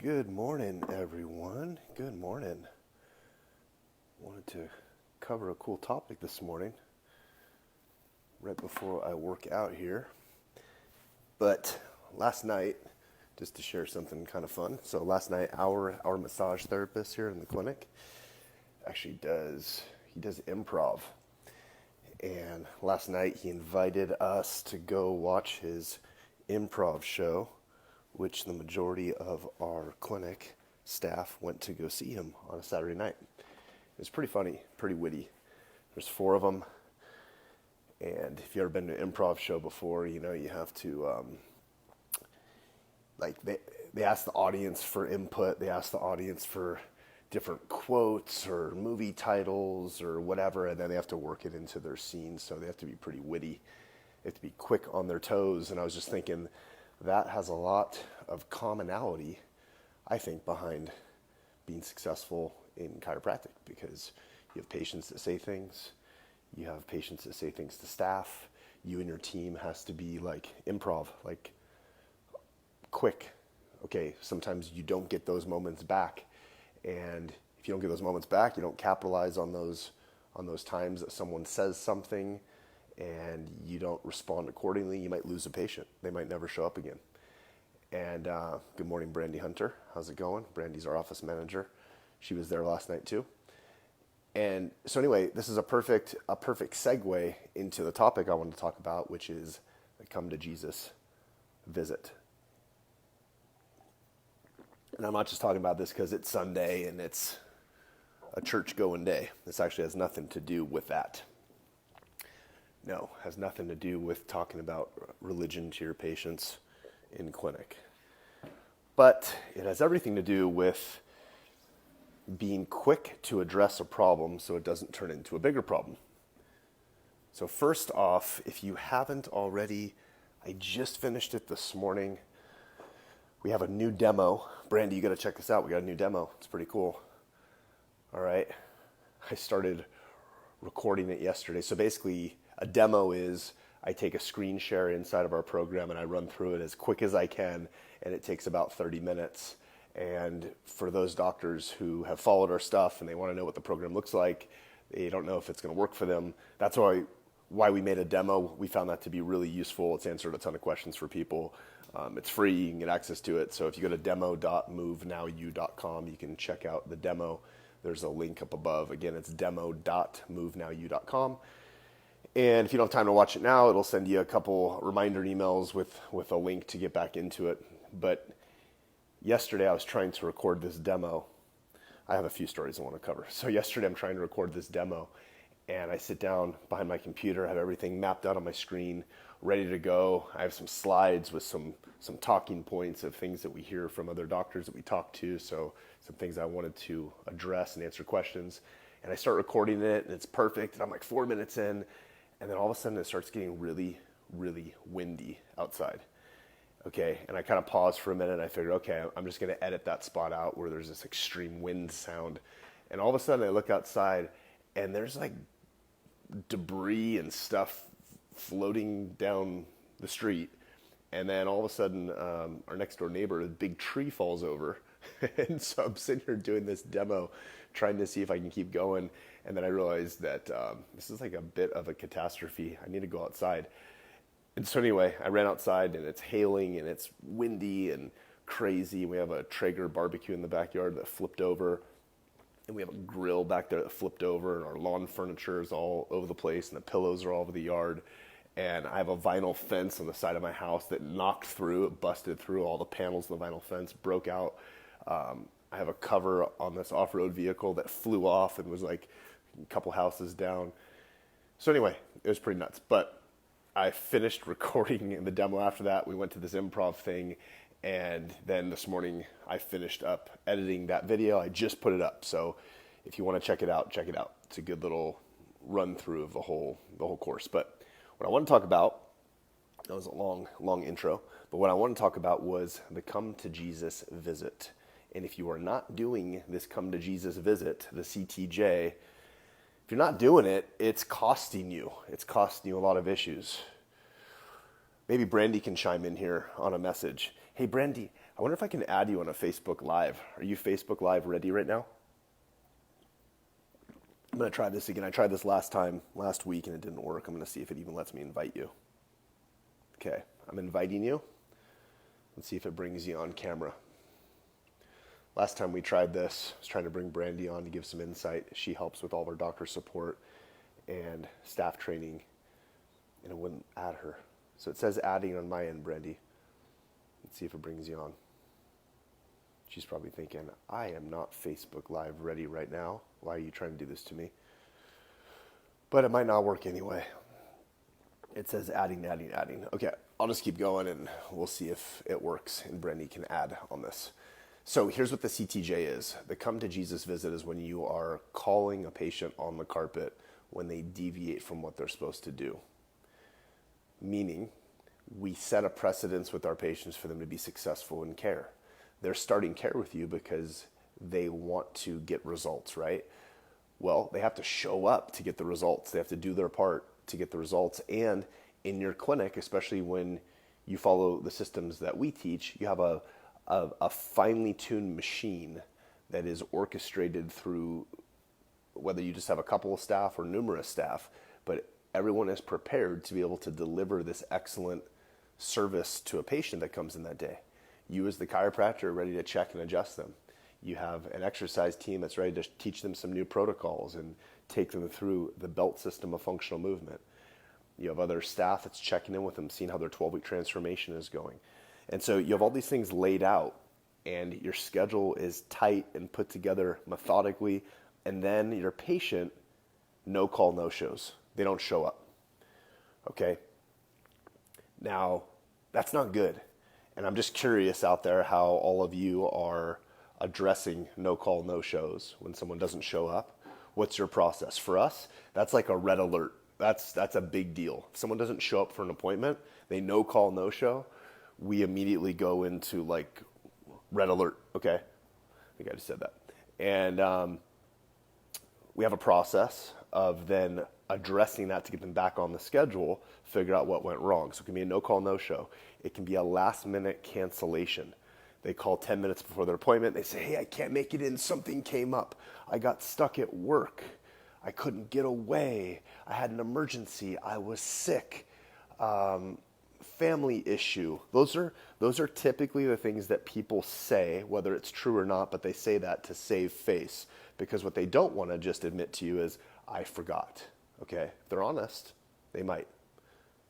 Good morning, everyone. Good morning. Wanted to cover a cool topic this morning, right before I work out here. But last night, just to share something kind of fun. So last night, our massage therapist here in the clinic actually does improv. And last night he invited us to go watch his improv show, which the majority of our clinic staff went to go see him on a Saturday night. It was pretty funny, pretty witty. There's 4 of them, and if you've ever been to an improv show before, you know you have to, they ask the audience for input, they ask the audience for different quotes or movie titles or whatever, and then they have to work it into their scenes, so they have to be pretty witty. They have to be quick on their toes, and I was just thinking, that has a lot of commonality, I think, behind being successful in chiropractic, because you have patients that say things, you have patients that say things to staff, you and your team has to be like improv, like quick. Okay, sometimes you don't get those moments back, and if you don't get those moments back, you don't capitalize on those times that someone says something and you don't respond accordingly, you might lose a patient. They might never show up again. And good morning, Brandy Hunter. How's it going? Brandy's our office manager. She was there last night too. And so anyway, this is a perfect segue into the topic I wanted to talk about, which is the Come to Jesus visit. And I'm not just talking about this because it's Sunday and it's a church-going day. This actually has nothing to do with that. No, has nothing to do with talking about religion to your patients in clinic. But it has everything to do with being quick to address a problem so it doesn't turn into a bigger problem. So first off, if you haven't already, I just finished it this morning. We have a new demo. Brandy, you got to check this out. We got a new demo. It's pretty cool. All right. I started recording it yesterday. So basically, a demo is I take a screen share inside of our program and I run through it as quick as I can, and it takes about 30 minutes. And for those doctors who have followed our stuff and they want to know what the program looks like, they don't know if it's going to work for them. That's why we made a demo. We found that to be really useful. It's answered a ton of questions for people. It's free. You can get access to it. So if you go to demo.movenowyou.com, you can check out the demo. There's a link up above. Again, it's demo.movenowyou.com. And if you don't have time to watch it now, it'll send you a couple reminder emails with a link to get back into it. But yesterday I was trying to record this demo. I have a few stories I want to cover. So yesterday I'm trying to record this demo, and I sit down behind my computer, I have everything mapped out on my screen, ready to go. I have some slides with some talking points of things that we hear from other doctors that we talk to, so some things I wanted to address and answer questions. And I start recording it, and it's perfect, and I'm like 4 minutes in, and then all of a sudden it starts getting really, really windy outside. Okay, and I kind of pause for a minute, and I figure, okay, I'm just going to edit that spot out where there's this extreme wind sound. And all of a sudden I look outside, and there's like debris and stuff floating down the street. And then all of a sudden, our next door neighbor, a big tree falls over. And so I'm sitting here doing this demo, trying to see if I can keep going. And then I realized that this is like a bit of a catastrophe. I need to go outside. And so anyway, I ran outside, and it's hailing and it's windy and crazy. We have a Traeger barbecue in the backyard that flipped over. And we have a grill back there that flipped over, and our lawn furniture is all over the place, and the pillows are all over the yard. And I have a vinyl fence on the side of my house that knocked through, it busted through all the panels of the vinyl fence, broke out. I have a cover on this off-road vehicle that flew off and was like a couple houses down. So anyway, it was pretty nuts. But I finished recording the demo after that. We went to this improv thing, and then this morning I finished up editing that video. I just put it up. So if you want to check it out, check it out. It's a good little run through of the whole course. But what I want to talk about, that was a long intro, but what I want to talk about was the Come to Jesus visit. And if you are not doing this Come to Jesus visit, the CTJ, if you're not doing it, it's costing you. It's costing you a lot of issues. Maybe Brandy can chime in here on a message. Hey, Brandy, I wonder if I can add you on a Facebook Live. Are you Facebook Live ready right now? I'm going to try this again. I tried this last week, and it didn't work. I'm going to see if it even lets me invite you. Okay, I'm inviting you. Let's see if it brings you on camera. Last time we tried this, I was trying to bring Brandy on to give some insight. She helps with all of our doctor support and staff training, and it wouldn't add her. So it says adding on my end, Brandy. Let's see if it brings you on. She's probably thinking, I am not Facebook Live ready right now. Why are you trying to do this to me? But it might not work anyway. It says adding. Okay, I'll just keep going and we'll see if it works and Brandy can add on this. So here's what the CTJ is. The come to Jesus visit is when you are calling a patient on the carpet when they deviate from what they're supposed to do. Meaning, we set a precedence with our patients for them to be successful in care. They're starting care with you because they want to get results, right? Well, they have to show up to get the results. They have to do their part to get the results. And in your clinic, especially when you follow the systems that we teach, you have a finely tuned machine that is orchestrated through whether you just have a couple of staff or numerous staff, but everyone is prepared to be able to deliver this excellent service to a patient that comes in that day. You as the chiropractor are ready to check and adjust them. You have an exercise team that's ready to teach them some new protocols and take them through the belt system of functional movement. You have other staff that's checking in with them, seeing how their 12-week transformation is going. And so you have all these things laid out, and your schedule is tight and put together methodically, and then your patient, no call, no shows. They don't show up, okay? Now, that's not good. And I'm just curious out there how all of you are addressing no call, no shows when someone doesn't show up. What's your process? For us, that's like a red alert. That's a big deal. If someone doesn't show up for an appointment, they no call, no show, we immediately go into like red alert, okay? I think I just said that. And we have a process of then addressing that to get them back on the schedule, figure out what went wrong. So it can be a no call, no show. It can be a last minute cancellation. They call 10 minutes before their appointment. They say, hey, I can't make it in. Something came up. I got stuck at work. I couldn't get away. I had an emergency. I was sick. Family issue. Those are typically the things that people say, whether it's true or not, but they say that to save face. Because what they don't want to just admit to you is, I forgot. Okay? If they're honest, they might.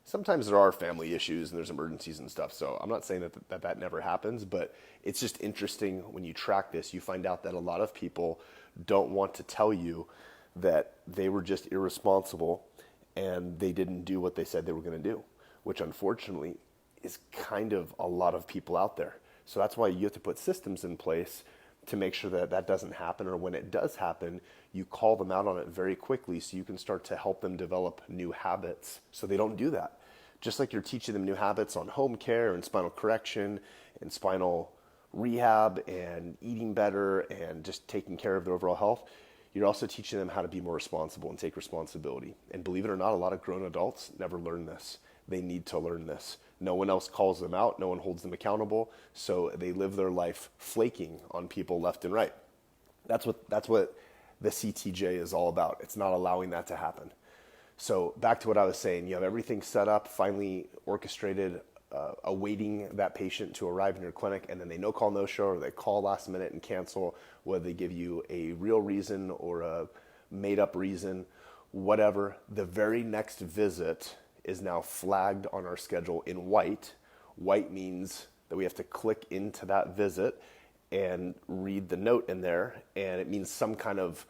Sometimes there are family issues and there's emergencies and stuff, so I'm not saying that never happens, but it's just interesting when you track this, you find out that a lot of people don't want to tell you that they were just irresponsible and they didn't do what they said they were going to do, which unfortunately is kind of a lot of people out there. So that's why you have to put systems in place to make sure that that doesn't happen, or when it does happen, you call them out on it very quickly so you can start to help them develop new habits so they don't do that. Just like you're teaching them new habits on home care and spinal correction and spinal rehab and eating better and just taking care of their overall health, you're also teaching them how to be more responsible and take responsibility. And believe it or not, a lot of grown adults never learn this. They need to learn this. No one else calls them out. No one holds them accountable. So they live their life flaking on people left and right. That's what the CTJ is all about. It's not allowing that to happen. So back to what I was saying, you have everything set up, finally orchestrated, awaiting that patient to arrive in your clinic, and then they no call, no show, or they call last minute and cancel, whether they give you a real reason or a made up reason, whatever. The very next visit is now flagged on our schedule in white. White means that we have to click into that visit and read the note in there, and it means some kind of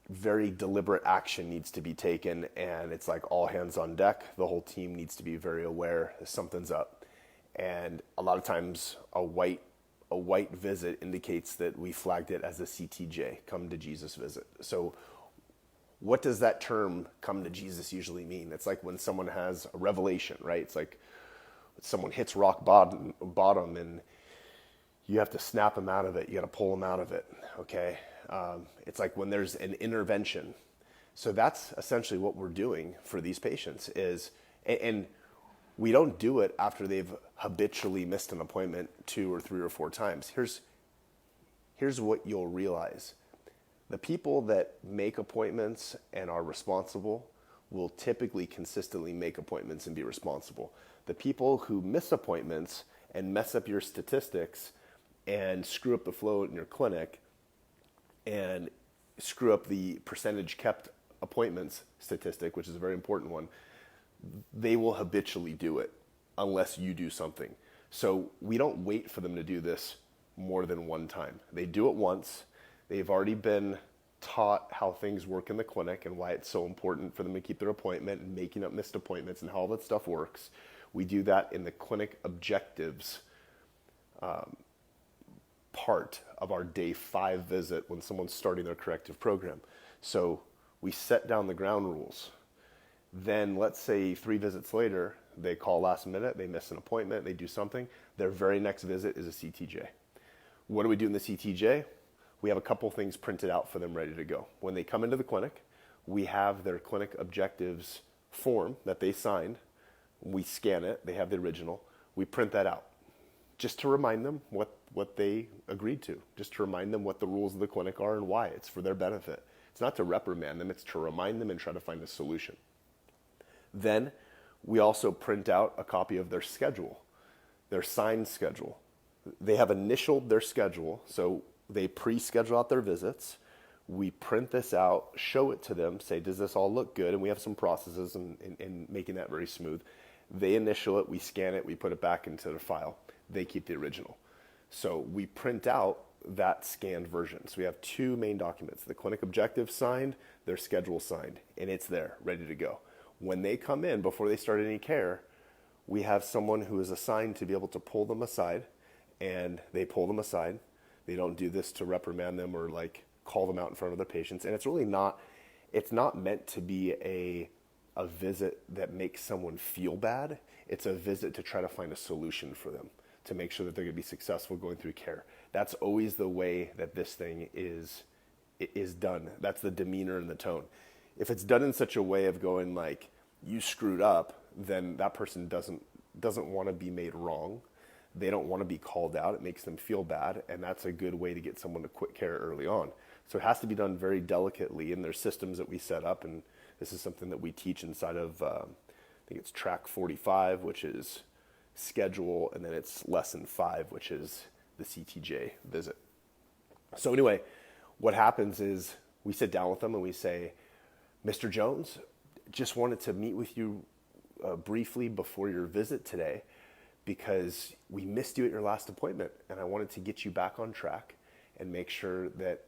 very deliberate action needs to be taken, and it's like all hands on deck. The whole team needs to be very aware that something's up. And a lot of times a white visit indicates that we flagged it as a CTJ, come to Jesus visit. So what does that term come to Jesus usually mean? It's like when someone has a revelation, right? It's like someone hits rock bottom and you have to snap them out of it. You got to pull them out of it, okay? It's like when there's an intervention. So that's essentially what we're doing for these patients is, and We don't do it after they've habitually missed an appointment 2 or 3 or 4 times. Here's what you'll realize. The people that make appointments and are responsible will typically consistently make appointments and be responsible. The people who miss appointments and mess up your statistics and screw up the flow in your clinic and screw up the percentage kept appointments statistic, which is a very important one, they will habitually do it unless you do something. So we don't wait for them to do this more than one time. They do it once. They've already been taught how things work in the clinic and why it's so important for them to keep their appointment and making up missed appointments and how all that stuff works. We do that in the clinic objectives part of our day 5 visit when someone's starting their corrective program. So we set down the ground rules. Then let's say 3 visits later, they call last minute, they miss an appointment, they do something. Their very next visit is a CTJ. What do we do in the CTJ? We have a couple things printed out for them ready to go. When they come into the clinic, we have their clinic objectives form that they signed. We scan it, they have the original. We print that out just to remind them what they agreed to, just to remind them what the rules of the clinic are and why. It's for their benefit. It's not to reprimand them, it's to remind them and try to find a solution. Then we also print out a copy of their schedule, their signed schedule. They have initialed their schedule, so they pre-schedule out their visits. We print this out, show it to them, say, does this all look good? And we have some processes in making that very smooth. They initial it, we scan it, we put it back into the file. They keep the original. So we print out that scanned version. So we have 2 main documents, the clinic objective signed, their schedule signed, and it's there, ready to go. When they come in, before they start any care, we have someone who is assigned to be able to pull them aside, and they pull them aside. They don't do this to reprimand them or like call them out in front of their patients. And it's really not, it's not meant to be a visit that makes someone feel bad. It's a visit to try to find a solution for them, to make sure that they're going to be successful going through care. That's always the way that this thing is done. That's the demeanor and the tone. If it's done in such a way of going like, you screwed up, then that person doesn't want to be made wrong. They don't want to be called out. It makes them feel bad, and that's a good way to get someone to quit care early on. So it has to be done very delicately, and there's systems that we set up, and this is something that we teach inside of, I think it's track 45, which is schedule, and then it's lesson 5, which is the CTJ visit. So anyway, what happens is we sit down with them and we say, Mr. Jones, just wanted to meet with you briefly before your visit today because we missed you at your last appointment, and I wanted to get you back on track and make sure that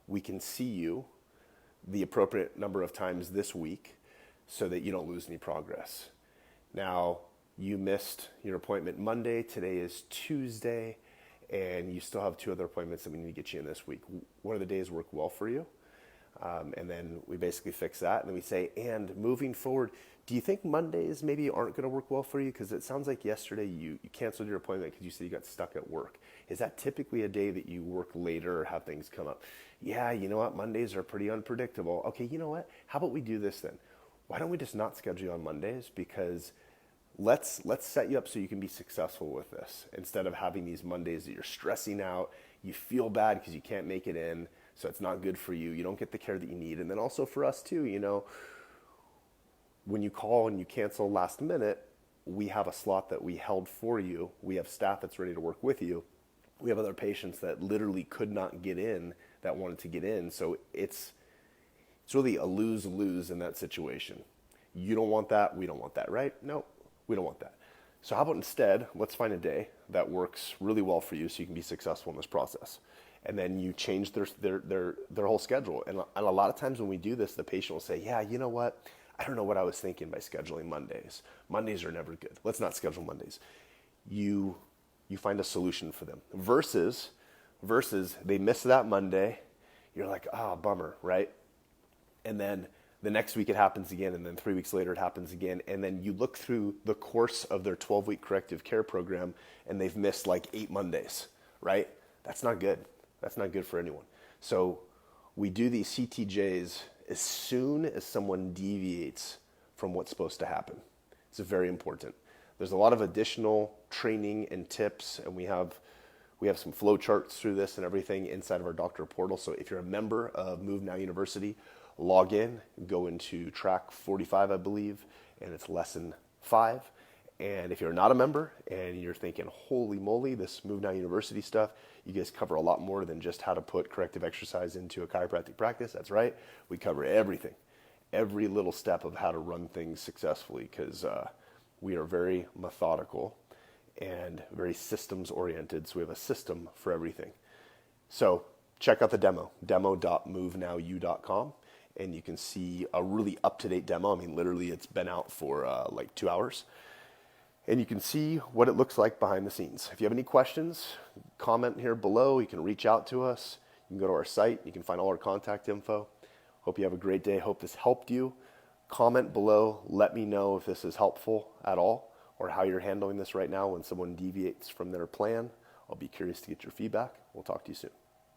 we can see you the appropriate number of times this week so that you don't lose any progress. Now, you missed your appointment Monday, today is Tuesday, and you still have 2 other appointments that we need to get you in this week. One of the days work well for you? And then we basically fix that, and then we say, and moving forward, do you think Mondays maybe aren't going to work well for you? Because it sounds like yesterday you canceled your appointment because you said you got stuck at work. Is that typically a day that you work later or have things come up? Yeah, you know what? Mondays are pretty unpredictable. Okay, you know what? How about we do this then? Why don't we just not schedule you on Mondays? Because let's set you up so you can be successful with this instead of having these Mondays that you're stressing out. You feel bad because you can't make it in, so it's not good for you. You don't get the care that you need. And then also for us too, you know, when you call and you cancel last minute, we have a slot that we held for you. We have staff that's ready to work with you. We have other patients that literally could not get in that wanted to get in. So it's really a lose-lose in that situation. You don't want that. We don't want that, right? No, we don't want that. So how about instead, let's find a day that works really well for you so you can be successful in this process. And then you change their whole schedule. And a lot of times when we do this, the patient will say, yeah, you know what? I don't know what I was thinking by scheduling Mondays. Mondays are never good. Let's not schedule Mondays. You find a solution for them. Versus they miss that Monday. You're like, bummer, right? And then the next week it happens again, and then 3 weeks later it happens again. And then you look through the course of their 12-week corrective care program, and they've missed like 8 Mondays, right? That's not good. That's not good for anyone. So we do these CTJs as soon as someone deviates from what's supposed to happen. It's very important. There's a lot of additional training and tips, and we have some flow charts through this and everything inside of our doctor portal. So if you're a member of Move Now University, log in, go into track 45, I believe, and it's lesson 5. And if you're not a member and you're thinking, holy moly, this Move Now University stuff, you guys cover a lot more than just how to put corrective exercise into a chiropractic practice. That's right. We cover everything, every little step of how to run things successfully, because we are very methodical and very systems oriented. So we have a system for everything. So check out the demo.movenowu.com, and you can see a really up-to-date demo. I mean, literally it's been out for like 2 hours. And you can see what it looks like behind the scenes. If you have any questions, comment here below. You can reach out to us. You can go to our site. You can find all our contact info. Hope you have a great day. Hope this helped you. Comment below. Let me know if this is helpful at all, or how you're handling this right now when someone deviates from their plan. I'll be curious to get your feedback. We'll talk to you soon.